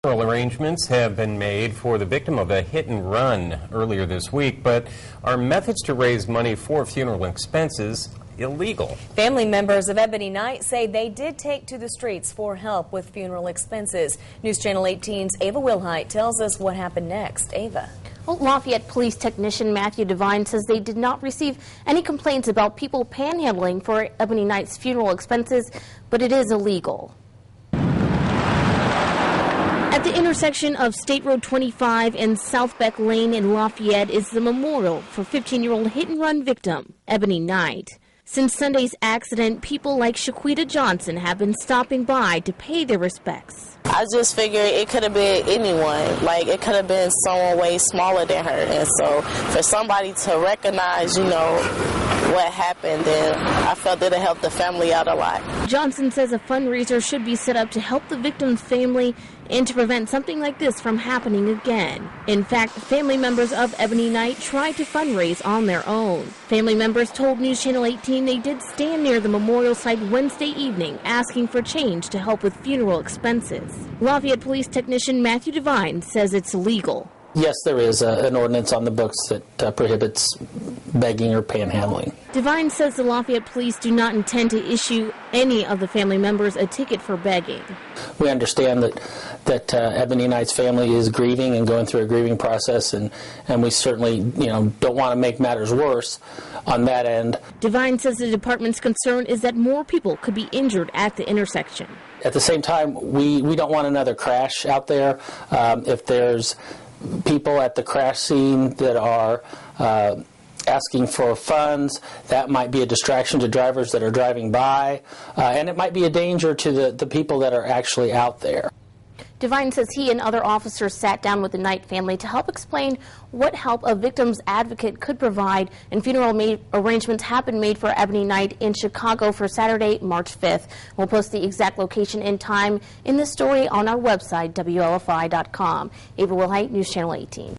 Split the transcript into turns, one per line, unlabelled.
Funeral arrangements have been made for the victim of a hit-and-run earlier this week, but are methods to raise money for funeral expenses illegal?
Family members of Ebony Knight say they did take to the streets for help with funeral expenses. News Channel 18's Ava Wilhite tells us what happened next. Ava.
Well, Lafayette Police Technician Matthew Devine says they did not receive any complaints about people panhandling for Ebony Knight's funeral expenses, but it is illegal. At the intersection of State Road 25 and South Beck Lane in Lafayette is the memorial for 15-year-old hit-and-run victim, Ebony Knight. Since Sunday's accident, people like Shaquita Johnson have been stopping by to pay their respects.
I just figured it could have been anyone. Like, it could have been someone way smaller than her. And so for somebody to recognize, what happened, then I felt that it helped the family out a lot.
Johnson says a fundraiser should be set up to help the victim's family and to prevent something like this from happening again. In fact, family members of Ebony Knight tried to fundraise on their own. Family members told News Channel 18 they did stand near the memorial site Wednesday evening asking for change to help with funeral expenses. Lafayette Police Technician Matthew Devine says it's illegal.
Yes, there is an ordinance on the books that prohibits begging or panhandling.
Devine says the Lafayette Police do not intend to issue any of the family members a ticket for begging.
We understand that Ebony Knight's family is grieving and going through a grieving process, and we certainly don't want to make matters worse on that end.
Devine says the department's concern is that more people could be injured at the intersection.
At the same time, we don't want another crash out there. If there's people at the crash scene that are asking for funds, that might be a distraction to drivers that are driving by, and it might be a danger to the people that are actually out there.
Devine says he and other officers sat down with the Knight family to help explain what help a victim's advocate could provide, and funeral arrangements have been made for Ebony Knight in Chicago for Saturday, March 5th. We'll post the exact location and time in this story on our website, WLFI.com. Ava Wilhite, News Channel 18.